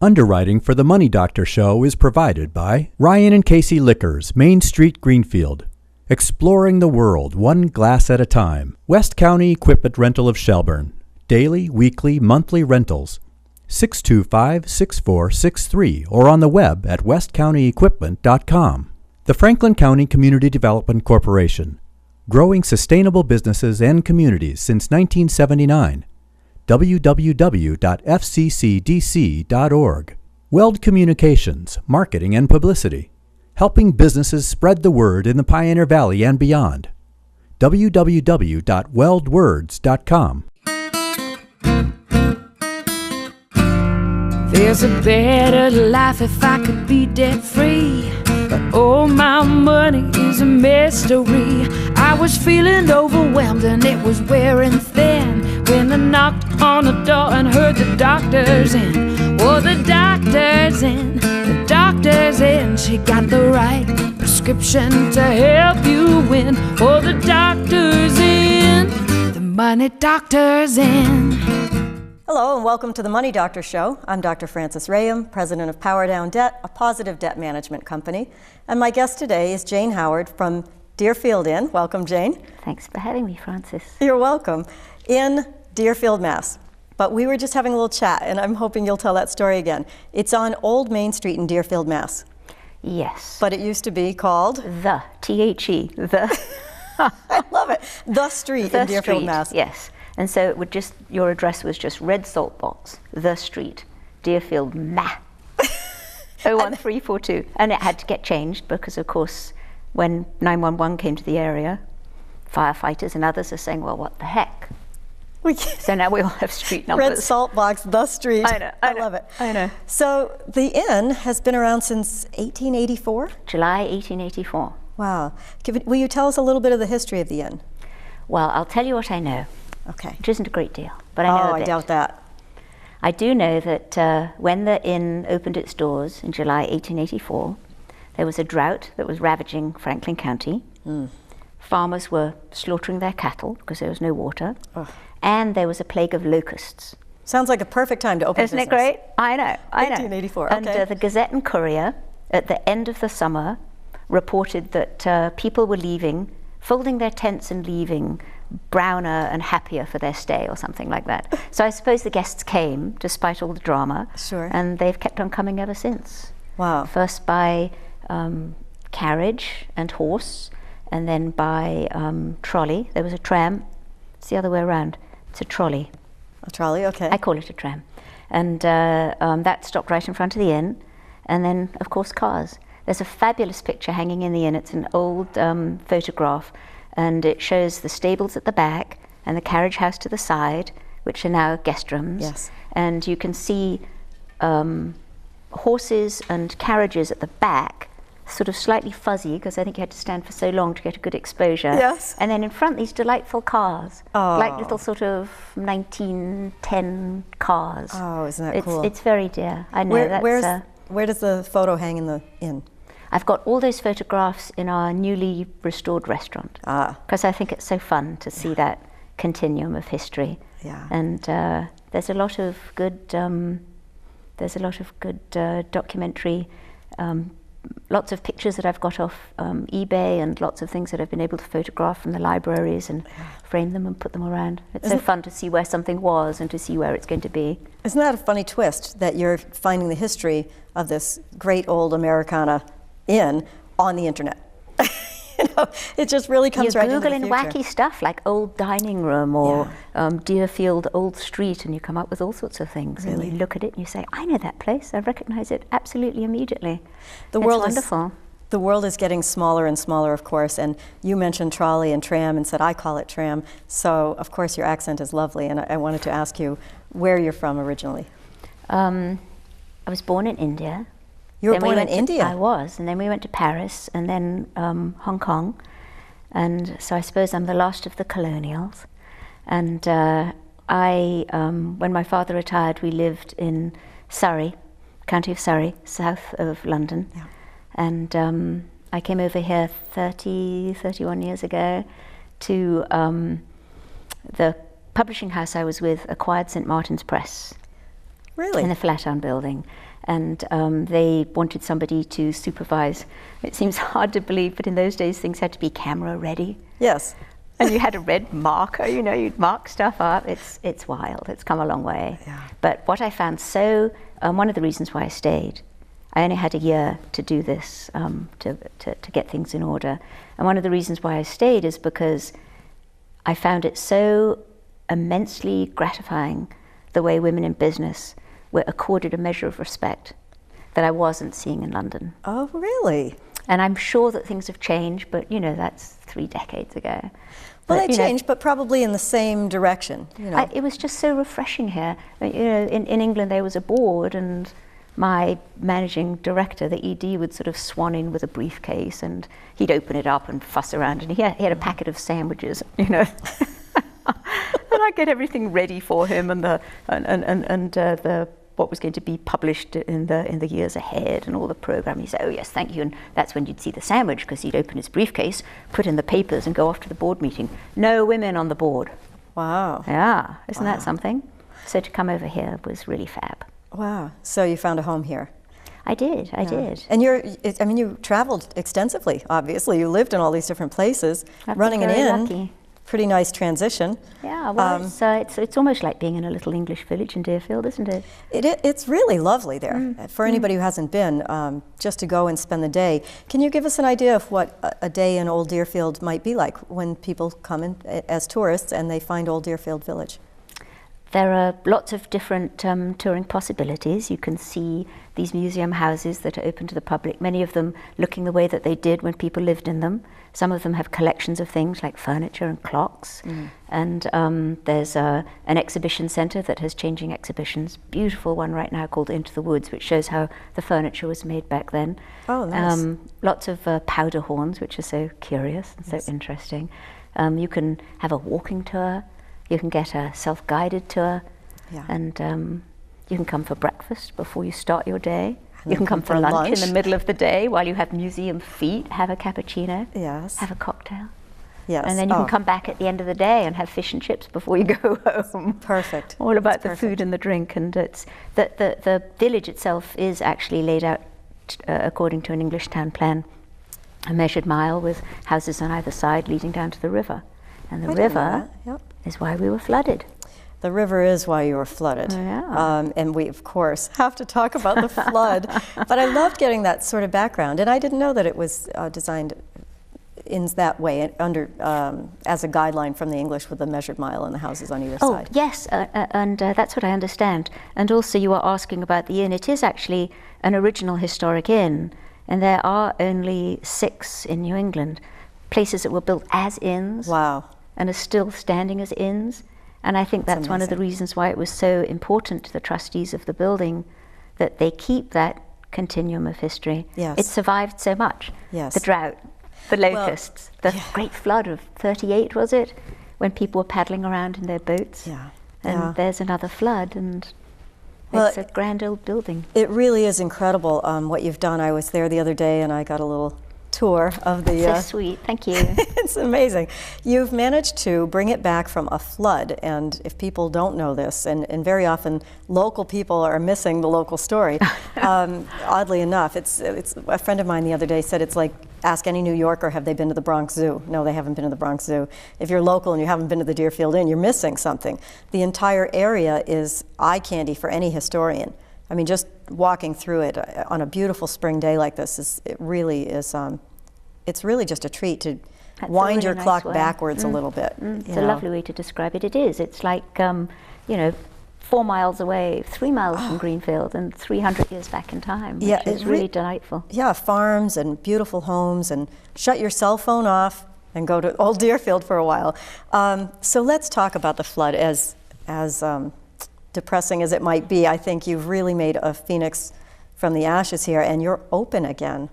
Underwriting for the Money Doctor Show is provided by Ryan and Casey Liquors, Main Street, Greenfield. Exploring the world, one glass at a time. West County Equipment Rental of Shelburne. Daily, weekly, monthly rentals. 625-6463 or on the web at westcountyequipment.com. The Franklin County Community Development Corporation. Growing sustainable businesses and communities since 1979. www.fccdc.org. Weld Communications, Marketing and Publicity. Helping businesses spread the word in the Pioneer Valley and beyond. www.weldwords.com. There's a better life if I could be debt-free, but all my money is a mystery. I was feeling overwhelmed and it was wearing thin when I knocked on the door and heard the doctor's in. Oh, the doctor's in, the doctor's in. She got the right prescription to help you win. Oh, the doctor's in, the money doctor's in. Hello and welcome to the Money Doctor Show. I'm Dr. Frances Rayam, president of Power Down Debt, a positive debt management company. And my guest today is Jane Howard from Deerfield Inn. Welcome, Jane. Thanks for having me, Frances. You're welcome. In Deerfield, Mass. But we were just having a little chat, and I'm hoping you'll tell that story again. It's on Old Main Street in Deerfield, Mass. Yes. But it used to be called? The, T-H-E, the. I love it. The Street in Deerfield, Street, Mass. Yes. And so it would just, your address was just red salt box, The Street, Deerfield, Ma. 01342. And it had to get changed because, of course, when 911 came to the area, firefighters and others are saying, well, what the heck? So now we all have street numbers. Red salt box, The Street. I know. I love it. I know. So the inn has been around since 1884? July 1884. Wow. Will you tell us a little bit of the history of the inn? Well, I'll tell you what I know. Okay. Which isn't a great deal, but I know a bit. I doubt that. I do know that when the inn opened its doors in July 1884, there was a drought that was ravaging Franklin County. Farmers were slaughtering their cattle because there was no water. And there was a plague of locusts. Sounds like a perfect time to open Isn't business. it great? I know. 1884, And the Gazette and Courier, at the end of the summer, reported that people were leaving, folding their tents and leaving, browner and happier for their stay or something like that. So I suppose the guests came despite all the drama. Sure. And they've kept on coming ever since. Wow. First by carriage and horse, and then by trolley. There was a tram. It's the other way around. It's a trolley. A trolley, okay. I call it a tram. And that stopped right in front of the inn. And then, of course, cars. There's a fabulous picture hanging in the inn. It's an old photograph. And it shows the stables at the back and the carriage house to the side, which are now guest rooms. Yes. And you can see horses and carriages at the back, sort of slightly fuzzy, because I think you had to stand for so long to get a good exposure. Yes. And then in front, these delightful cars, like little sort of 1910 cars. Oh, isn't that cool? It's very dear. I know. Where does the photo hang in the inn? I've got all those photographs in our newly restored restaurant. Because I think it's so fun to see that continuum of history. Yeah. And there's a lot of good documentary, lots of pictures that I've got off eBay, and lots of things that I've been able to photograph from the libraries and frame them and put them around. It's so fun to see where something was and to see where it's going to be. Isn't that a funny twist, that you're finding the history of this great old Americana inn on the internet? You know, it just really comes right into the future. You're Googling wacky stuff like old dining room or Deerfield Old Street, and you come up with all sorts of things. Really? And you look at it and you say, I know that place. I recognize it absolutely immediately. It's wonderful. The world is getting smaller and smaller, of course, and you mentioned trolley and tram and said, I call it tram. So, of course, your accent is lovely, and I wanted to ask you where you're from originally. I was born in India. You were born in India? I was, and then we went to Paris, and then Hong Kong, and so I suppose I'm the last of the colonials. And when my father retired, we lived in Surrey, county of Surrey, south of London. Yeah. And I came over here 31 years ago to the publishing house I was with acquired St. Martin's Press. Really? In the Flatiron building. And they wanted somebody to supervise. It seems hard to believe, but in those days things had to be camera ready. Yes. And you had a red marker, you know, you'd mark stuff up. It's wild. It's come a long way. Yeah. But what I found one of the reasons why I stayed, I only had a year to do this, to get things in order. And one of the reasons why I stayed is because I found it so immensely gratifying the way women in business were accorded a measure of respect that I wasn't seeing in London. Oh, really? And I'm sure that things have changed, but you know, that's 3 decades ago. Well, But, they you know, changed, but probably in the same direction. You know. it was just so refreshing here. You know, in England there was a board, and my managing director, the ED, would sort of swan in with a briefcase, and he'd open it up and fuss around, and he had a packet of sandwiches, you know. And I'd get everything ready for him, and the what was going to be published in the years ahead, and all the program. He'd say, "Oh yes, thank you," and that's when you'd see the sandwich, because he'd open his briefcase, put in the papers, and go off to the board meeting. No women on the board. Wow. Yeah, isn't that something? So to come over here was really fab. Wow. So you found a home here. I did. And you traveled extensively, obviously. You lived in all these different places, I've been running an very inn. lucky. Pretty nice transition. Yeah, well, it's almost like being in a little English village in Deerfield, isn't it? It's really lovely there. For anybody who hasn't been, just to go and spend the day. Can you give us an idea of what a day in Old Deerfield might be like when people come in as tourists and they find Old Deerfield Village? There are lots of different touring possibilities. You can see these museum houses that are open to the public, many of them looking the way that they did when people lived in them. Some of them have collections of things like furniture and clocks. And there's an exhibition centre that has changing exhibitions. Beautiful one right now called Into the Woods, which shows how the furniture was made back then. Oh, nice. Lots of powder horns, which are so curious and so interesting. You can have a walking tour. You can get a self-guided tour, and you can come for breakfast before you start your day. You can come for lunch in the middle of the day while you have museum feet, have a cappuccino, have a cocktail. Yes. And then you can come back at the end of the day and have fish and chips before you go home. Perfect. All about the food and the drink. And it's the village itself is actually laid out according to an English town plan, a measured mile with houses on either side leading down to the river. And the river is why we were flooded. The river is why you were flooded. And we, of course, have to talk about the flood. But I loved getting that sort of background. And I didn't know that it was designed in that way, under as a guideline from the English with the measured mile and the houses on either side. Oh, yes, and that's what I understand. And also you are asking about the inn. It is actually an original historic inn. And there are only 6 in New England, places that were built as inns. Wow. And are still standing as inns. And I think that's one of the reasons why it was so important to the trustees of the building that they keep that continuum of history. Yes. It survived so much. Yes. The drought, the locusts, the great flood of 38, was it? When people were paddling around in their boats. And there's another flood, and it's a grand old building. It really is incredible what you've done. I was there the other day and I got a little tour of the... So sweet, thank you. It's amazing. You've managed to bring it back from a flood, and if people don't know this, and very often local people are missing the local story, oddly enough, it's a friend of mine the other day said it's like, ask any New Yorker, have they been to the Bronx Zoo? No, they haven't been to the Bronx Zoo. If you're local and you haven't been to the Deerfield Inn, you're missing something. The entire area is eye candy for any historian. I mean, just walking through it on a beautiful spring day like this it's really just a treat to wind your clock backwards a little bit. It's a lovely way to describe it. It is. It's like, 4 miles away, 3 miles from Greenfield, and 300 years back in time, which is really delightful. Yeah, farms and beautiful homes, and shut your cell phone off and go to Old Deerfield for a while. So let's talk about the flood. As depressing as it might be, I think you've really made a phoenix from the ashes here, and you're open again.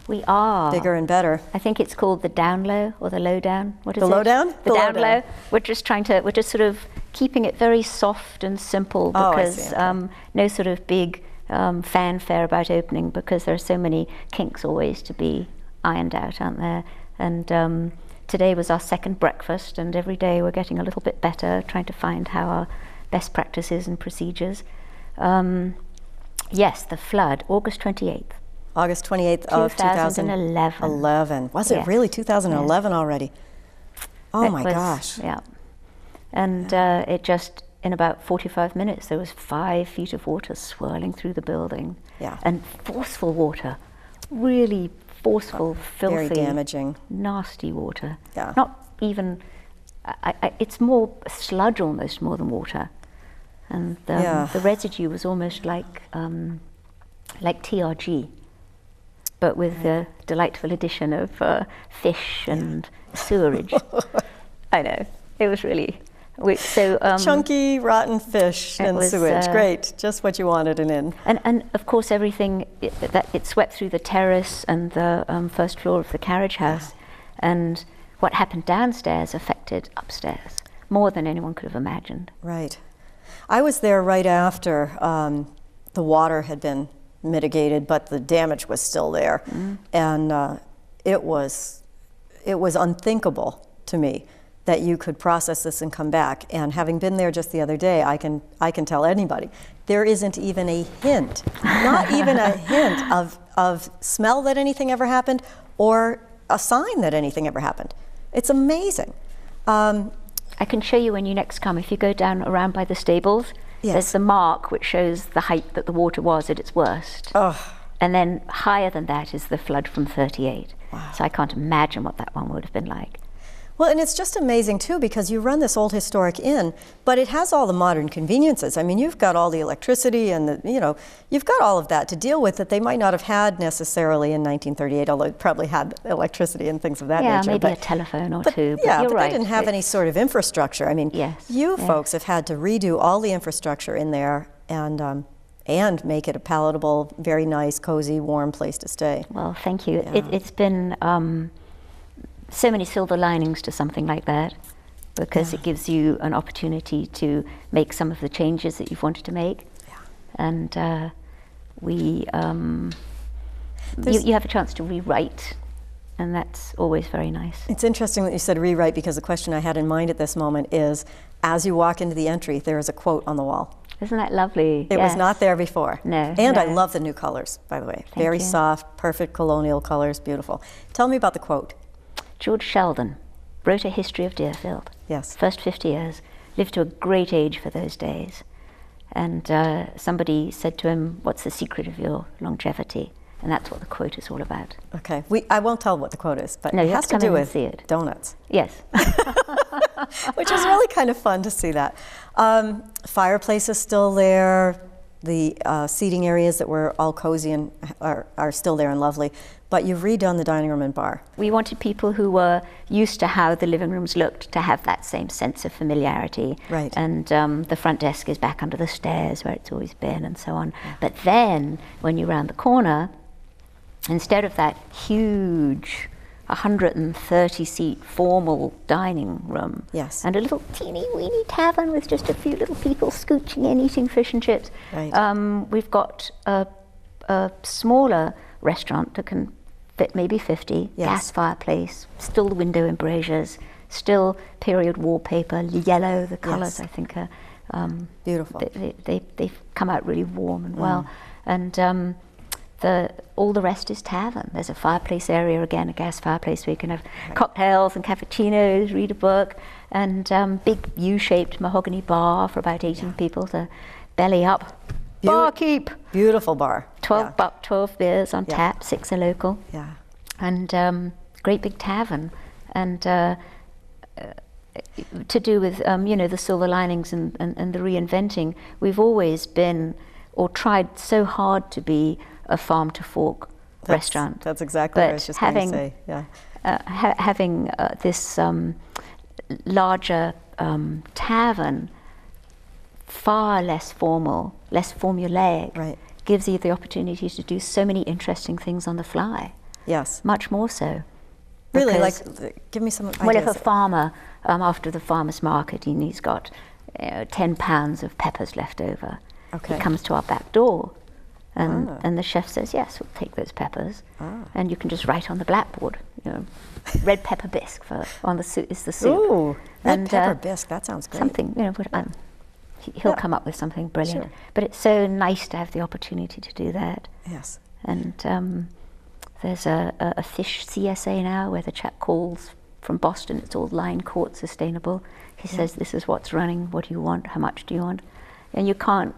We are. Bigger and better. I think it's called the down low or the low down. What is it? The low down? The down low. We're just sort of keeping it very soft and simple, because no sort of big fanfare about opening, because there are so many kinks always to be ironed out, aren't there? And today was our second breakfast, and every day we're getting a little bit better, trying to find how our best practices and procedures. Yes, the flood, August 28th. August 28th of 2011. Was it really 2011 already? Oh my gosh. Yeah. And it just, in about 45 minutes, there was 5 feet of water swirling through the building. Yeah. And forceful water, really forceful, filthy, very damaging, nasty water. Yeah. Not even, it's more sludge almost more than water. And the residue was almost like TRG, but with the delightful addition of fish and sewerage. I know, it was really, chunky, rotten fish and sewage, great, just what you wanted in inn. And of course everything, it swept through the terrace and the first floor of the carriage house, and what happened downstairs affected upstairs more than anyone could have imagined. Right. I was there right after the water had been mitigated, but the damage was still there. And it was unthinkable to me that you could process this and come back. And having been there just the other day, I can tell anybody, there isn't even a hint, not even a hint of smell that anything ever happened or a sign that anything ever happened. It's amazing. I can show you when you next come. If you go down around by the stables, there's the mark which shows the height that the water was at its worst. And then higher than that is the flood from 38. Wow. So I can't imagine what that one would have been like. Well, and it's just amazing too, because you run this old historic inn, but it has all the modern conveniences. I mean, you've got all the electricity and you've got all of that to deal with that they might not have had necessarily in 1938, although it probably had electricity and things of that nature. Yeah, maybe a telephone or two. Yeah, but they didn't have any sort of infrastructure. I mean, you folks have had to redo all the infrastructure in there and make it a palatable, very nice, cozy, warm place to stay. Well, thank you. Yeah. It's been so many silver linings to something like that, because it gives you an opportunity to make some of the changes that you've wanted to make. Yeah. And you have a chance to rewrite, and that's always very nice. It's interesting that you said rewrite, because the question I had in mind at this moment is, as you walk into the entry, there is a quote on the wall. Isn't that lovely? It was not there before. No. And I love the new colors, by the way. Very soft, perfect colonial colors, beautiful. Tell me about the quote. George Sheldon wrote a history of Deerfield. Yes. First 50 years, lived to a great age for those days. And somebody said to him, "What's the secret of your longevity?" And that's what the quote is all about. Okay. I won't tell what the quote is, but no, it has to do with see it. Donuts. Yes. Which is really kind of fun to see that. Fireplace is still there. The seating areas that were all cozy and are still there and lovely. But you've redone the dining room and bar. We wanted people who were used to how the living rooms looked to have that same sense of familiarity. Right. And the front desk is back under the stairs where it's always been and so on. Yeah. But then, when you round the corner, instead of that huge 130-seat formal dining room, yes, and a little teeny-weeny tavern with just a few little people scooching in, eating fish and chips, right. We've got a smaller restaurant that can fit maybe 50, yes, gas fireplace, still the window embrasures, still period wallpaper, yellow, the colours, yes, I think are beautiful. They've come out really warm and well. And all the rest is tavern. There's a fireplace area again, a gas fireplace where you can have cocktails and cappuccinos, read a book, and big U-shaped mahogany bar for about 18 people to belly up. Barkeep! Beautiful bar. 12 beers on tap, 6 are local. Yeah. And great big tavern. And to do with the silver linings and the reinventing, we've always been, or tried so hard to be, a farm to fork restaurant. That's exactly what I was just going to say. Yeah. Having this larger tavern, far less formal, less formulaic, right, gives you the opportunity to do so many interesting things on the fly. Yes. Much more so. Really, like, give me some ideas. Well, if a farmer, after the farmer's market, and he's got 10 pounds of peppers left over, he comes to our back door, and the chef says, "Yes, we'll take those peppers," and you can just write on the blackboard, red pepper bisque on the soup is the soup. Ooh, red pepper bisque. That sounds great. Something, He'll come up with something brilliant. Sure. But it's so nice to have the opportunity to do that. Yes. And there's a fish CSA now where the chap calls from Boston. It's all line caught sustainable. He says, this is what's running. What do you want? How much do you want? And you can't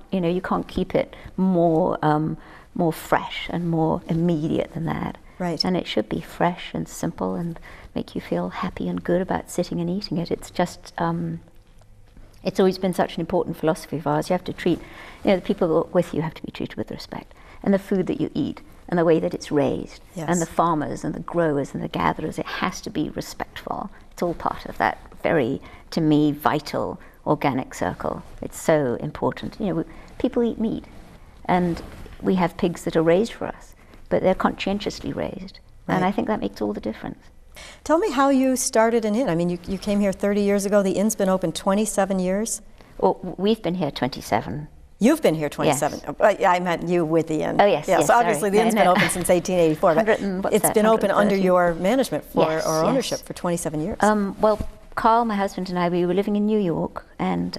keep it more fresh and more immediate than that. Right. And it should be fresh and simple and make you feel happy and good about sitting and eating it. It's just, it's always been such an important philosophy of ours. You have to treat, the people that are with you have to be treated with respect. And the food that you eat and the way that it's raised, yes. and the farmers and the growers and the gatherers, it has to be respectful. It's all part of that very, to me, vital organic circle. It's so important. People eat meat, and we have pigs that are raised for us, but they're conscientiously raised. Right. And I think that makes all the difference. Tell me how you started an inn. I mean, you came here 30 years ago. The inn's been open 27 years. Well, we've been here 27. You've been here 27. Yes. I meant you with the inn. Oh, yes. Yes, obviously the inn's been open since 1884, but it's been open under your management or ownership for 27 years. Well, Karl, my husband, and I, we were living in New York and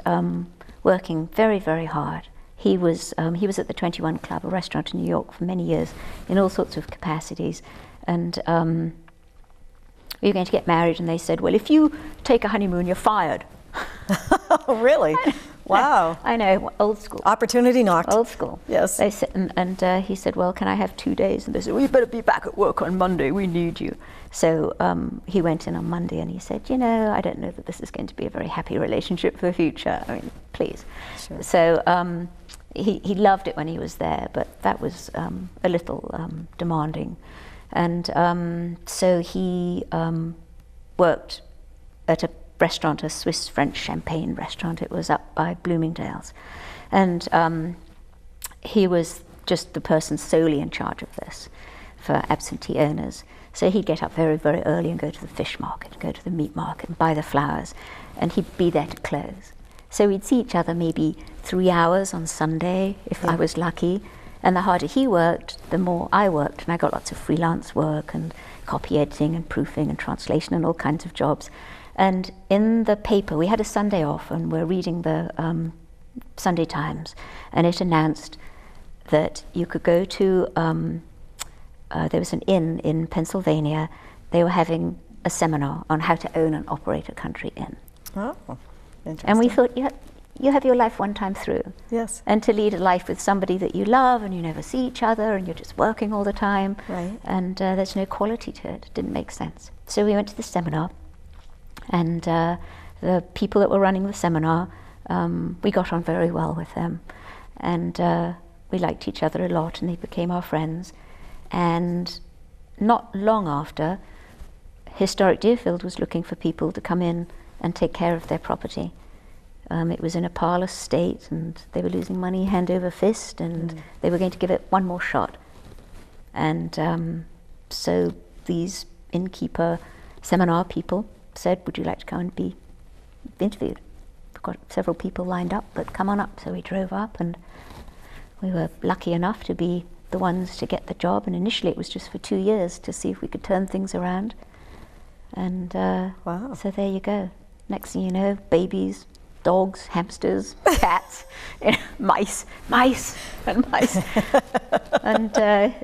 working very, very hard. He was at the 21 Club, a restaurant in New York, for many years in all sorts of capacities. And we were going to get married, and they said, well, if you take a honeymoon, you're fired. Oh, really? Wow. I know, old school. Opportunity knocked. Old school. Yes. They said, and he said, well, can I have 2 days? And they said, well, you better be back at work on Monday. We need you. So he went in on Monday and he said, I don't know that this is going to be a very happy relationship for the future. I mean, please. Sure. So he loved it when he was there, but that was a little demanding. And so he worked at a restaurant, a Swiss-French champagne restaurant. It was up by Bloomingdale's. And he was just the person solely in charge of this for absentee owners. So he'd get up very, very early and go to the fish market, go to the meat market and buy the flowers, and he'd be there to close. So we'd see each other maybe 3 hours on Sunday, if I was lucky. And the harder he worked, the more I worked. And I got lots of freelance work and copy editing and proofing and translation and all kinds of jobs. And in the paper, we had a Sunday off, and we're reading the Sunday Times, and it announced that you could go to, there was an inn in Pennsylvania. They were having a seminar on how to own and operate a country inn. Oh, interesting. And we thought, you have your life one time through. Yes. And to lead a life with somebody that you love and you never see each other and you're just working all the time. Right. And there's no quality to it. It didn't make sense. So we went to the seminar, and the people that were running the seminar, we got on very well with them. And we liked each other a lot, and they became our friends. And not long after, Historic Deerfield was looking for people to come in and take care of their property. It was in a parlous state, and they were losing money hand over fist, and they were going to give it one more shot. And so these innkeeper seminar people said, would you like to come and be interviewed? We've got several people lined up, but come on up. So we drove up, and we were lucky enough to be the ones to get the job. And initially it was just for 2 years to see if we could turn things around. And wow. So there you go. Next thing you know, babies, dogs, hamsters, cats, mice. And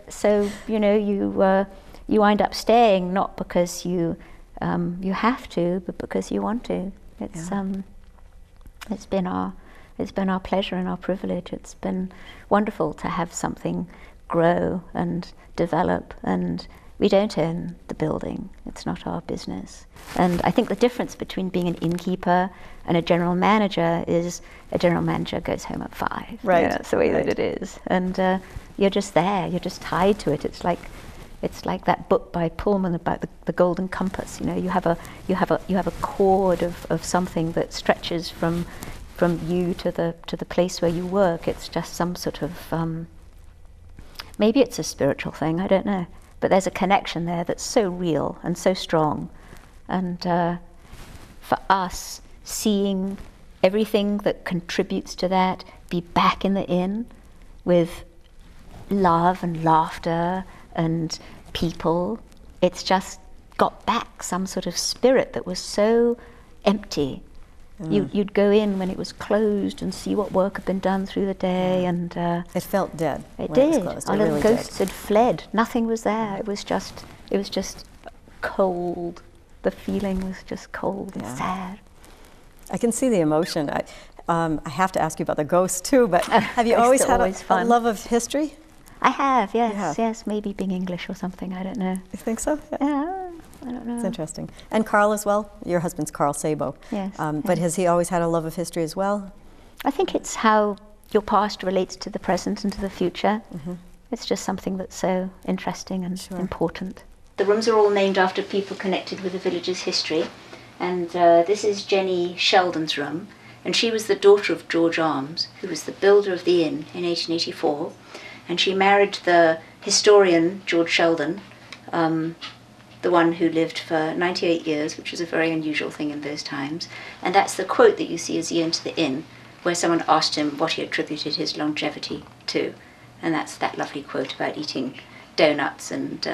so you wind up staying not because you have to, but because you want to. It's been our pleasure and our privilege. It's been wonderful to have something grow and develop, and we don't own the building. It's not our business. And I think the difference between being an innkeeper and a general manager is a general manager goes home at 5. Right. That's the way that it is. And you're just there. You're just tied to it. It's like that book by Pullman about the golden compass. You have a cord of something that stretches from you to the place where you work. It's just some sort of maybe it's a spiritual thing. I don't know. But there's a connection there that's so real and so strong. And for us, seeing everything that contributes to that be back in the inn with love and laughter and people, it's just got back some sort of spirit that was so empty You'd go in when it was closed and see what work had been done through the day, and it felt dead. It when did. It was closed. Our It little really ghosts had fled. Nothing was there. It was just cold. The feeling was just cold and sad. I can see the emotion. I have to ask you about the ghosts too, but have you always had a love of history? I have, yes. Yes, maybe being English or something, I don't know. You think so? Yeah, I don't know. It's interesting. And Karl as well? Your husband's Karl Sabo. Yes. But has he always had a love of history as well? I think it's how your past relates to the present and to the future. It's just something that's so interesting and important. The rooms are all named after people connected with the village's history. And this is Jenny Sheldon's room. And she was the daughter of George Arms, who was the builder of the inn in 1884. And she married the historian George Sheldon, the one who lived for 98 years, which was a very unusual thing in those times. And that's the quote that you see as he entered the inn, where someone asked him what he attributed his longevity to. And that's that lovely quote about eating donuts and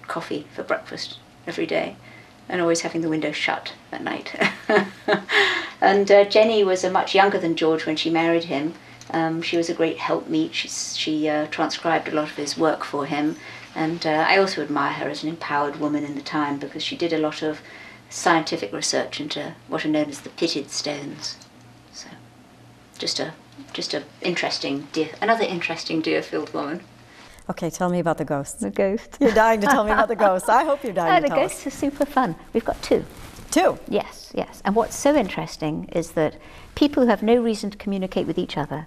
coffee for breakfast every day, and always having the window shut at night. And Jenny was much younger than George when she married him. She was a great helpmeet. She transcribed a lot of his work for him. And I also admire her as an empowered woman in the time, because she did a lot of scientific research into what are known as the pitted stones. So just a interesting, another interesting Deerfield woman. Okay, tell me about the ghosts. The ghosts. You're dying to tell me about the ghosts. I hope you're dying to tell us. The ghosts are super fun. We've got two. Two? Yes. And what's so interesting is that people who have no reason to communicate with each other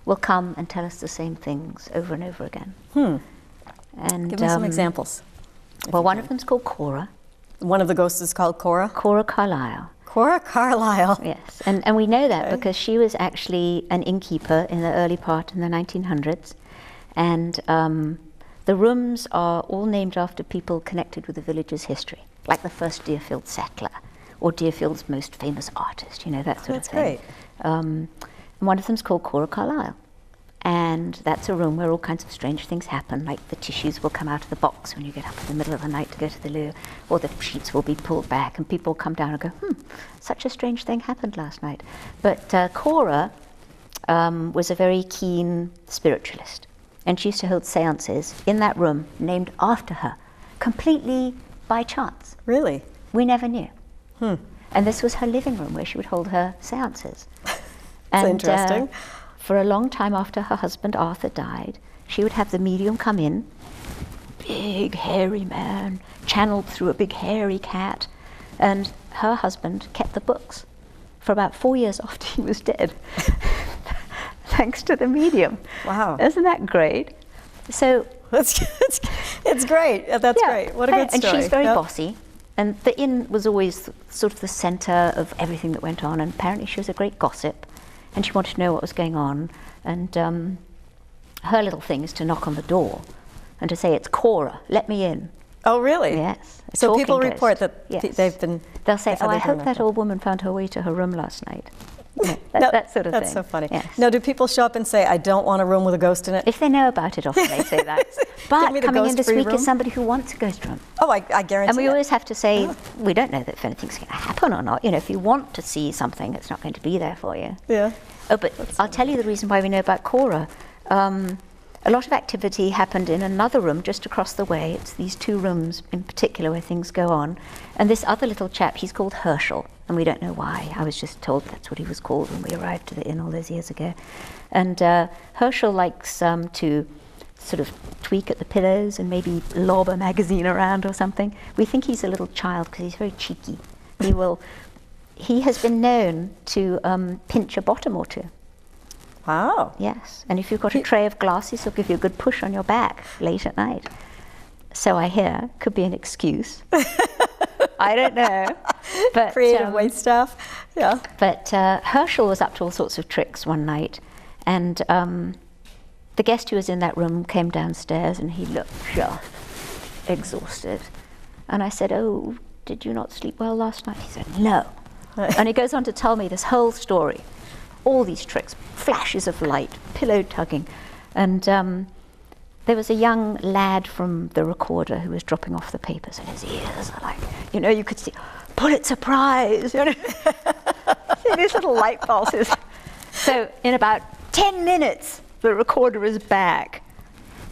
will come and tell us the same things over and over again. And give me some examples. Well, one of them's called Cora. One of the ghosts is called Cora? Cora Carlyle. Cora Carlyle. Yes, and we know that because she was actually an innkeeper in the early part in the 1900s. And the rooms are all named after people connected with the village's history, like the first Deerfield settler, or Deerfield's most famous artist, that sort of thing. That's great. And one of them's called Cora Carlyle. And that's a room where all kinds of strange things happen, like the tissues will come out of the box when you get up in the middle of the night to go to the loo, or the sheets will be pulled back and people will come down and go, such a strange thing happened last night. But Cora was a very keen spiritualist, and she used to hold seances in that room named after her, completely by chance. Really? We never knew. And this was her living room where she would hold her seances. That's interesting. For a long time after her husband Arthur died, she would have the medium come in, big hairy man, channeled through a big hairy cat, and her husband kept the books for about 4 years after he was dead, thanks to the medium. Wow. Isn't that great? So it's great. That's great. What a good story. And she's very bossy. And the inn was always sort of the center of everything that went on, and apparently she was a great gossip. And she wanted to know what was going on. And her little thing is to knock on the door and to say, "It's Cora, let me in." Oh, really? Yes. So people report that they've been... They'll say, "Oh, I hope that old woman found her way to her room last night." That sort of thing. That's so funny. Yes. Now, do people show up and say, "I don't want a room with a ghost in it"? If they know about it, often they say that. But coming in this week room? is somebody who wants a ghost room. Oh, I guarantee. And we always have to say, we don't know if anything's going to happen or not. If you want to see something, it's not going to be there for you. Yeah. Oh, but I'll tell you the reason why we know about Cora. A lot of activity happened in another room just across the way. It's these two rooms in particular where things go on. And this other little chap, he's called Herschel, and we don't know why. I was just told that's what he was called when we arrived to the inn all those years ago. And Herschel likes to sort of tweak at the pillows and maybe lob a magazine around or something. We think he's a little child because he's very cheeky. He has been known to pinch a bottom or two. Wow. Yes, and if you've got a tray of glasses, he'll give you a good push on your back late at night. So I hear, could be an excuse. I don't know. But, creative waitstaff, yeah. But Herschel was up to all sorts of tricks one night, and the guest who was in that room came downstairs and he looked just exhausted. And I said, "Oh, did you not sleep well last night?" He said, "No." And he goes on to tell me this whole story. All these tricks, flashes of light, pillow tugging. And there was a young lad from the recorder who was dropping off the papers, and his ears are like, you could see, Pulitzer Prize. See these little light pulses. So in about 10 minutes, the recorder is back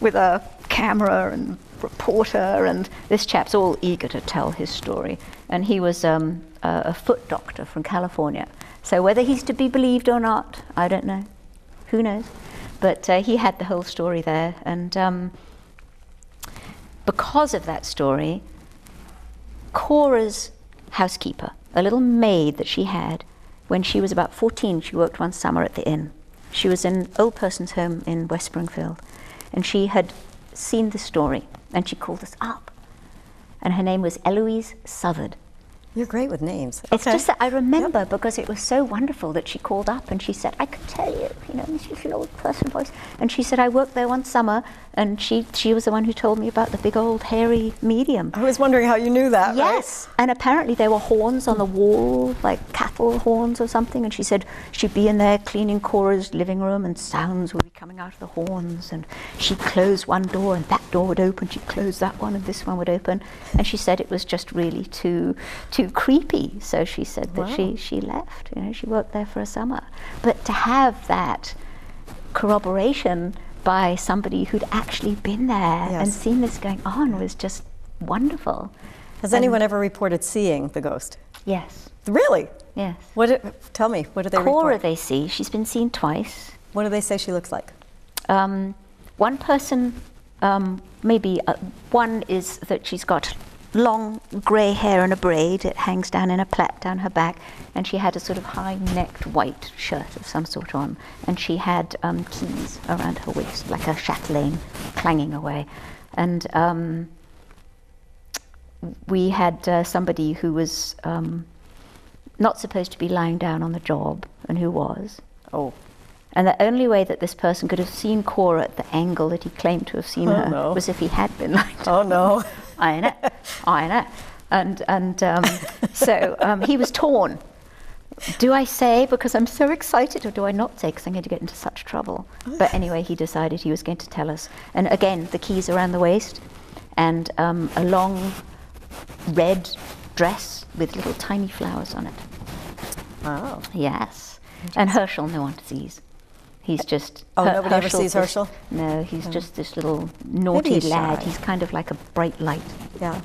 with a camera and reporter, and this chap's all eager to tell his story. And he was a foot doctor from California. So whether he's to be believed or not, I don't know. Who knows? But he had the whole story there. And because of that story, Cora's housekeeper, a little maid that she had, when she was about 14, she worked one summer at the inn. She was in an old person's home in West Springfield, and she had seen the story, and she called us up. And her name was Eloise Southard. You're great with names. It's just that I remember because it was so wonderful that she called up and she said, I could tell you, this little old person voice. And she said, I worked there one summer, and she was the one who told me about the big old hairy medium. I was wondering how you knew that. Yes, right? And apparently there were horns on the wall, like cattle horns or something, and she said she'd be in there cleaning Cora's living room and sounds would be coming out of the horns, and she'd close one door and that door would open, she'd close that one and this one would open, and she said it was just really too creepy, so she said that she left. She worked there for a summer. But to have that corroboration by somebody who'd actually been there and seen this going on was just wonderful. Has anyone ever reported seeing the ghost? Yes. Really? Yes. Tell me, what do they Cora report? they see, she's been seen twice. What do they say she looks like? One person, one is that she's got long grey hair in a braid. It hangs down in a plait down her back, and she had a sort of high-necked white shirt of some sort on, and she had keys around her waist, like a chatelaine clanging away. And we had somebody who was not supposed to be lying down on the job, and who was. Oh. And the only way that this person could have seen Cora at the angle that he claimed to have seen her was if he had been lying down. Oh, no. I know. And so he was torn. Do I say because I'm so excited, or do I not say because I'm going to get into such trouble? But anyway, he decided he was going to tell us. And again, the keys around the waist, and a long red dress with little tiny flowers on it. Wow. Yes. And Herschel no one sees. He's just... nobody ever sees Herschel? No, he's just this little naughty lad. shy. He's kind of like a bright light. Yeah.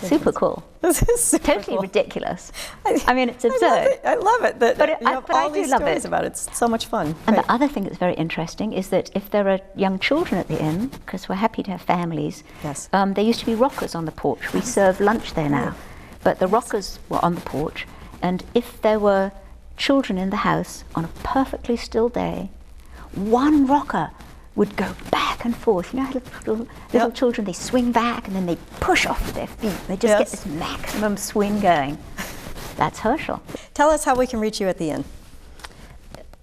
Super cool. This is super Totally cool. ridiculous. I mean, it's absurd. I love it. That you have all I do these love stories it. about it. It's so much fun. And Right. the other thing that's very interesting is that if there are young children at the inn, because we're happy to have families, Yes. there used to be rockers on the porch. We serve lunch there now. But the rockers were on the porch, and if there were children in the house on a perfectly still day, one rocker would go back and forth. You know how little children, they swing back and then they push off with their feet. They just get this maximum swing going. That's Herschel. Tell us how we can reach you at the inn.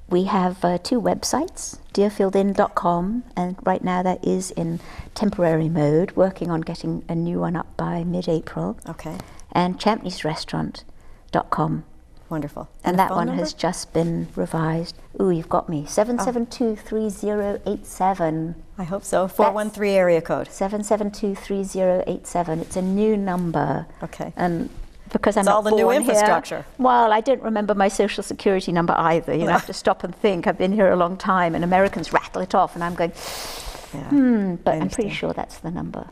We have 2 websites, deerfieldinn.com, and right now that is in temporary mode, working on getting a new one up by mid-April. Okay. And champneysrestaurant.com. Wonderful. And the that phone one number? has just been revised. Ooh, you've got me. 772-3087. I hope so. 413 area code. 772-3087. It's a new number. Okay. And because I'm It's not all the new born infrastructure. here, well, I don't remember my social security number either. You know, I have to stop and think. I've been here a long time, and Americans rattle it off, and I'm going, but I'm pretty sure that's the number.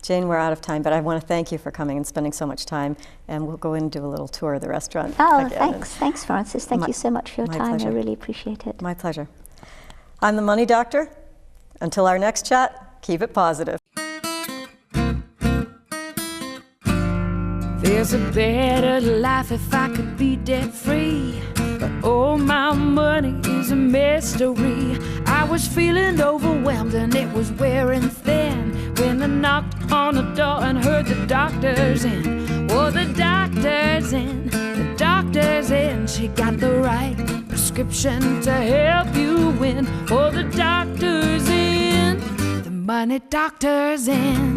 Jane, we're out of time, but I want to thank you for coming and spending so much time, and we'll go in and do a little tour of the restaurant. Oh, again. thanks, Frances. Thank you so much for your my time. pleasure. I really appreciate it. My pleasure. I'm the Money Doctor. Until our next chat, keep it positive. There's a better life if I could be debt free. But all my money is a mystery. I was feeling overwhelmed and it was wearing thin when I knocked on the door and heard the doctor's in. Oh, the doctor's in, the doctor's in. She got the right prescription to help you win. Oh, the doctor's in, the money doctor's in.